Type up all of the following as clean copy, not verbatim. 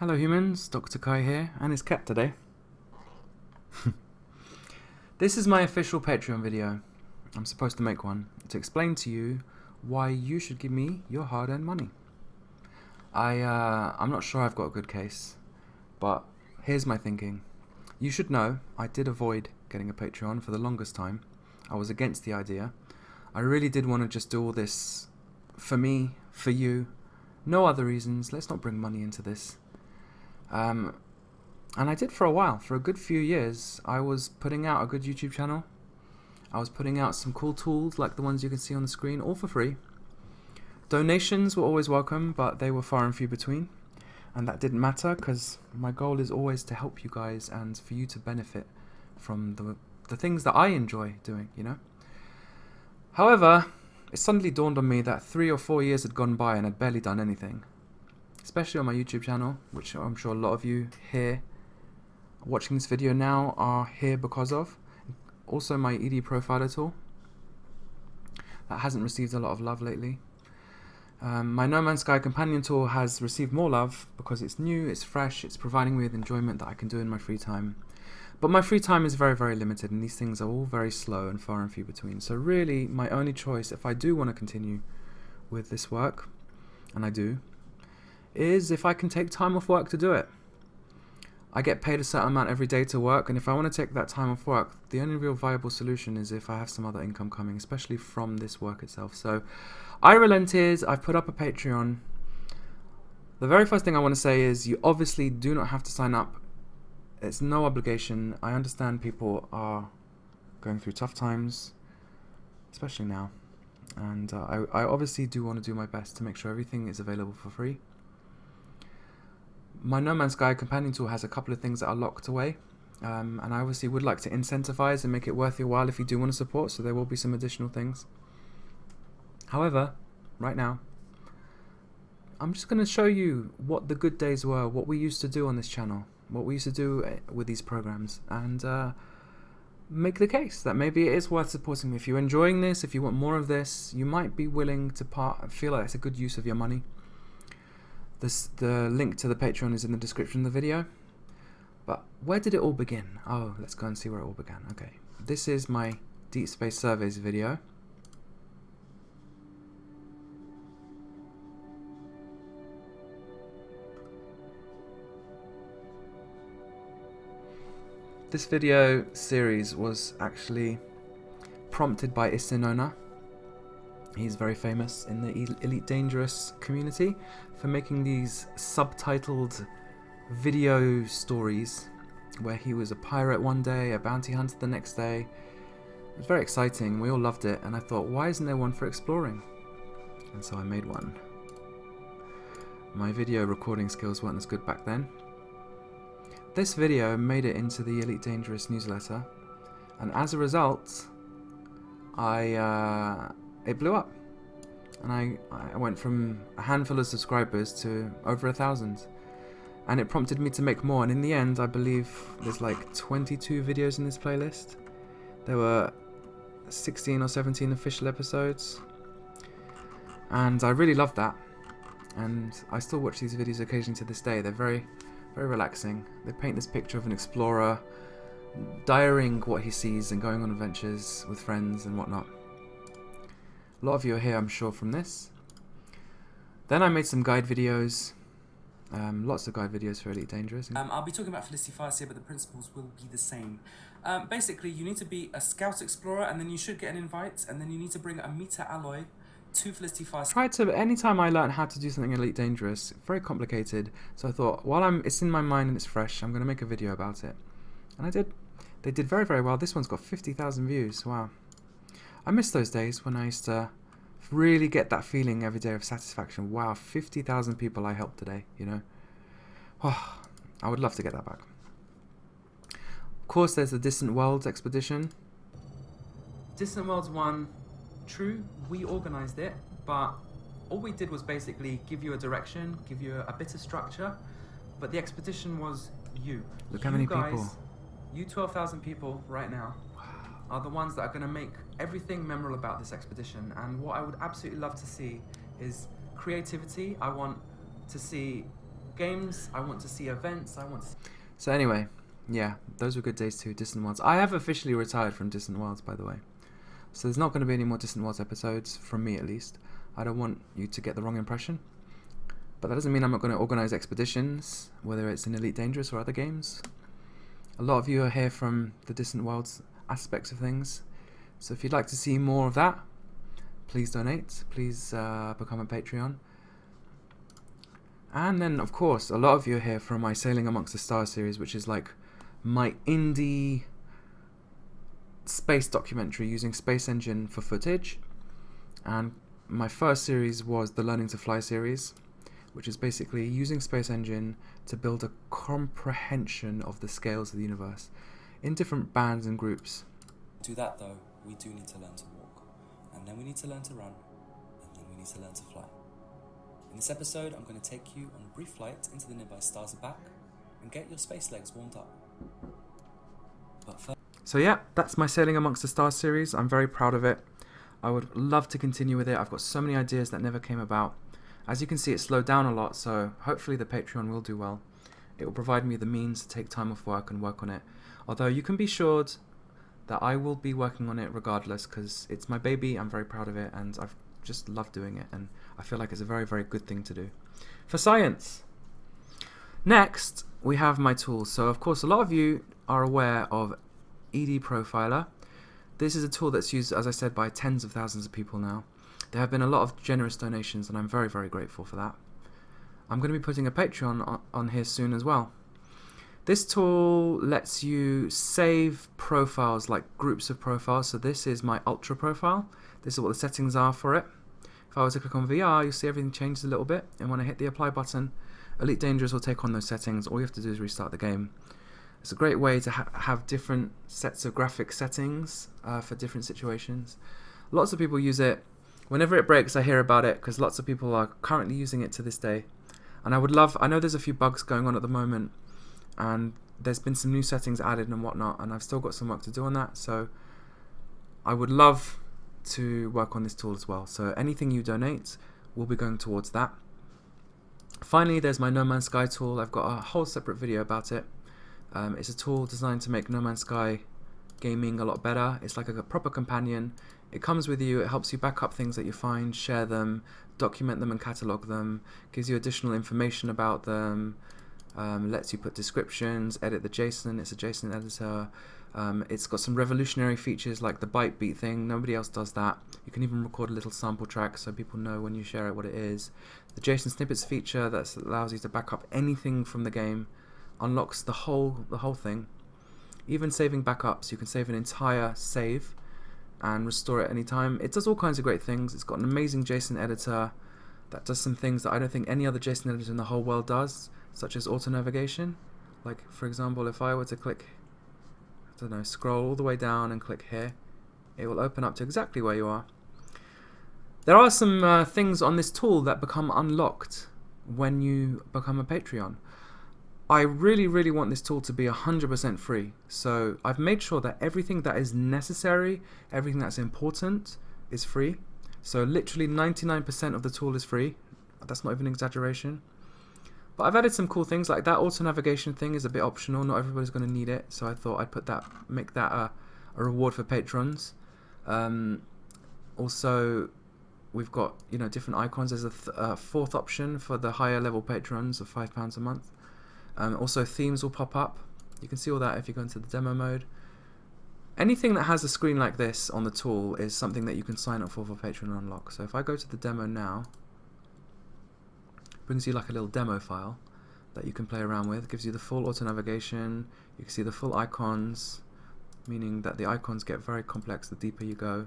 Hello humans, Dr. Kai here, and his cat today. This is my official Patreon video. I'm supposed to make one to explain to you why you should give me your hard-earned money. I'm not sure I've got a good case, but here's my thinking. You should know I did avoid getting a Patreon for the longest time. I was against the idea. I really did want to just do all this for me, for you, no other reasons. Let's not bring money into this. And I did for a while. For a good few years, I was putting out a good YouTube channel. I was putting out some cool tools like the ones you can see on the screen, all for free. Donations were always welcome, but they were far and few between. And that didn't matter because my goal is always to help you guys and for you to benefit from the things that I enjoy doing, you know? However, it suddenly dawned on me that 3 or 4 years had gone by and I'd barely done anything. Especially on my YouTube channel, which I'm sure a lot of you here watching this video now are here because of. Also my ED Profiler tool. That hasn't received a lot of love lately. My No Man's Sky Companion tool has received more love because it's new, it's fresh, it's providing me with enjoyment that I can do in my free time. But my free time is very, very limited, and these things are all very slow and far and few between. So really, my only choice, if I do want to continue with this work, and I do, is if I can take time off work to do it. I get paid a certain amount every day to work, and if I want to take that time off work, the only real viable solution is if I have some other income coming, especially from this work itself. So I relented, I've put up a Patreon. The very first thing I want to say is you obviously do not have to sign up. It's no obligation. I understand people are going through tough times, especially now. And I obviously do want to do my best to make sure everything is available for free. My No Man's Sky Companion tool has a couple of things that are locked away, and I obviously would like to incentivize and make it worth your while if you do want to support, so there will be some additional things. However, right now, I'm just going to show you what the good days were, what we used to do on this channel, what we used to do with these programs, and make the case that maybe it is worth supporting me. If you're enjoying this, if you want more of this, you might be willing to feel like it's a good use of your money. The link to the Patreon is in the description of the video. But where did it all begin? Oh, let's go and see where it all began. Okay, this is my Deep Space Surveys video. This video series was actually prompted by Isinona. He's very famous in the Elite Dangerous community for making these subtitled video stories where he was a pirate one day, a bounty hunter the next day. It was very exciting, we all loved it, and I thought, why isn't there one for exploring? And so I made one. My video recording skills weren't as good back then. This video made it into the Elite Dangerous newsletter, and as a result, it blew up, and I went from a handful of subscribers to over 1,000, and it prompted me to make more, and in the end I believe there's like 22 videos in this playlist. There were 16 or 17 official episodes, and I really loved that, and I still watch these videos occasionally to this day. They're very, very relaxing. They paint this picture of an explorer diarying what he sees and going on adventures with friends and whatnot. A lot of you are here, I'm sure, from this. Then I made some guide videos, lots of guide videos for Elite Dangerous. I'll be talking about Felicity Fires here, but the principles will be the same. Basically, you need to be a Scout Explorer, and then you should get an invite, and then you need to bring a Meta Alloy to Felicity Fires. Anytime I learned how to do something Elite Dangerous, very complicated, so I thought, while it's in my mind and it's fresh, I'm going to make a video about it. And I did. They did very, very well. This one's got 50,000 views, wow. I miss those days when I used to really get that feeling every day of satisfaction. Wow, 50,000 people I helped today, you know. Oh, I would love to get that back. Of course, there's the Distant Worlds expedition. Distant Worlds 1, true, we organised it, but all we did was basically give you a direction, give you a bit of structure, but the expedition was you. Look how many people. You 12,000 people right now are the ones that are going to make everything memorable about this expedition. And what I would absolutely love to see is creativity. I want to see games. I want to see events. So anyway, yeah, those were good days too. Distant Worlds. I have officially retired from Distant Worlds, by the way. So there's not going to be any more Distant Worlds episodes, from me at least. I don't want you to get the wrong impression. But that doesn't mean I'm not going to organise expeditions, whether it's in Elite Dangerous or other games. A lot of you are here from the Distant Worlds aspects of things. So if you'd like to see more of that, please donate. Please become a Patreon. And then, of course, a lot of you are here from my Sailing Amongst the Stars series, which is like my indie space documentary using Space Engine for footage. And my first series was the Learning to Fly series, which is basically using Space Engine to build a comprehension of the scales of the universe in different bands and groups. To do that though, we do need to learn to walk, and then we need to learn to run, and then we need to learn to fly. In this episode, I'm going to take you on a brief flight into the nearby stars and back, and get your space legs warmed up. But first... So yeah, that's my Sailing Amongst the Stars series. I'm very proud of it. I would love to continue with it. I've got so many ideas that never came about. As you can see, it slowed down a lot, so hopefully the Patreon will do well. It will provide me the means to take time off work and work on it. Although you can be assured that I will be working on it regardless, because it's my baby, I'm very proud of it, and I've just loved doing it, and I feel like it's a very, very good thing to do. For science! Next, we have my tools. So of course, a lot of you are aware of ED Profiler. This is a tool that's used, as I said, by tens of thousands of people now. There have been a lot of generous donations, and I'm very, very grateful for that. I'm going to be putting a Patreon on here soon as well. This tool lets you save profiles, like groups of profiles. So this is my Ultra profile. This is what the settings are for it. If I was to click on VR, you'll see everything changes a little bit. And when I hit the apply button, Elite Dangerous will take on those settings. All you have to do is restart the game. It's a great way to have different sets of graphic settings for different situations. Lots of people use it. Whenever it breaks, I hear about it, because lots of people are currently using it to this day. And I know there's a few bugs going on at the moment, and there's been some new settings added and whatnot, and I've still got some work to do on that, so I would love to work on this tool as well. So anything you donate will be going towards that. Finally, there's my No Man's Sky tool. I've got a whole separate video about it. It's a tool designed to make No Man's Sky gaming a lot better. It's like a proper companion. It comes with you, it helps you back up things that you find, share them, document them and catalog them, gives you additional information about them, lets you put descriptions, edit the JSON. It's a JSON editor. It's got some revolutionary features like the byte beat thing. Nobody else does that. You can even record a little sample track so people know when you share it what it is. The JSON snippets feature that allows you to back up anything from the game unlocks the whole thing. Even saving backups, you can save an entire save and restore it anytime. It does all kinds of great things. It's got an amazing JSON editor that does some things that I don't think any other JSON editor in the whole world does, such as auto navigation. Like, for example, if I were to click, I don't know, scroll all the way down and click here, it will open up to exactly where you are. There are some things on this tool that become unlocked when you become a Patreon. I really, really want this tool to be 100% free. So I've made sure that everything that is necessary, everything that's important is free. So literally 99% of the tool is free. That's not even an exaggeration. But I've added some cool things, like that auto navigation thing is a bit optional. Not everybody's going to need it. So I thought I'd make that a reward for patrons. Also, we've got, different icons. There's a fourth option for the higher level patrons of £5 a month. Also, themes will pop up. You can see all that if you go into the demo mode. Anything that has a screen like this on the tool is something that you can sign up for Patreon unlock. So if I go to the demo now, it brings you like a little demo file that you can play around with. It gives you the full auto navigation. You can see the full icons, meaning that the icons get very complex the deeper you go.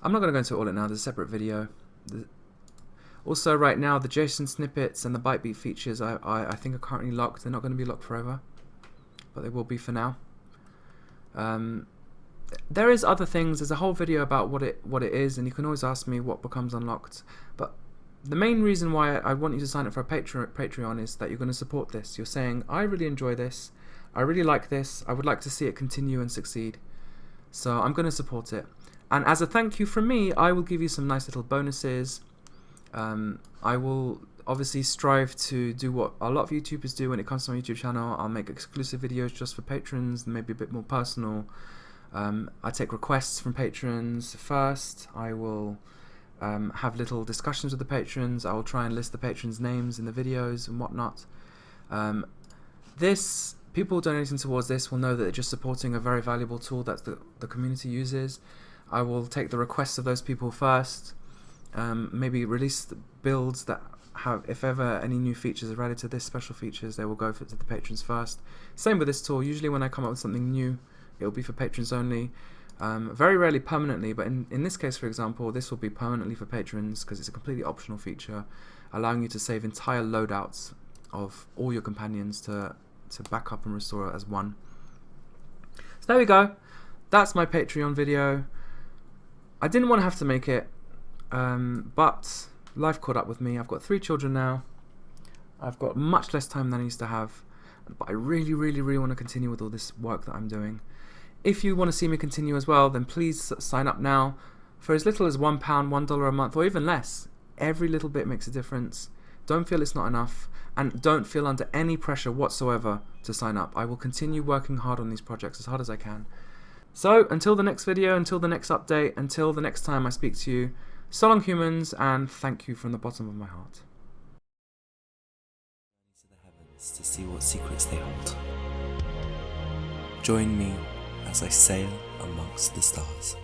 I'm not going to go into all it now. There's a separate video. Also, right now, the JSON snippets and the bytebeat features I think are currently locked. They're not going to be locked forever, but they will be for now. There is other things. There's a whole video about what it is, and you can always ask me what becomes unlocked. But the main reason why I want you to sign up for a Patreon is that you're going to support this. You're saying, I really enjoy this. I really like this. I would like to see it continue and succeed. So I'm going to support it. And as a thank you from me, I will give you some nice little bonuses. I will obviously strive to do what a lot of YouTubers do when it comes to my YouTube channel. I'll make exclusive videos just for patrons, maybe a bit more personal. I take requests from patrons first. I will have little discussions with the patrons. I will try and list the patrons' names in the videos and whatnot. People donating towards this will know that they're just supporting a very valuable tool that the community uses. I will take the requests of those people first. Maybe release the builds that have, if ever any new features are added to this, special features, they will go to the patrons first. Same with this tool. Usually when I come up with something new, it will be for patrons only. Very rarely permanently, but in this case, for example, this will be permanently for patrons because it's a completely optional feature, allowing you to save entire loadouts of all your companions to back up and restore it as one. So there we go. That's my Patreon video. I didn't want to have to make it, but life caught up with me. I've got 3 children now. I've got much less time than I used to have, but I really, really, really want to continue with all this work that I'm doing. If you want to see me continue as well, then please sign up now for as little as £1, $1 a month, or even less. Every little bit makes a difference. Don't feel it's not enough, and don't feel under any pressure whatsoever to sign up. I will continue working hard on these projects as hard as I can. So until the next video, until the next update, until the next time I speak to you, so long humans, and thank you from the bottom of my heart. To the heavens to see what secrets they hold. Join me as I sail amongst the stars.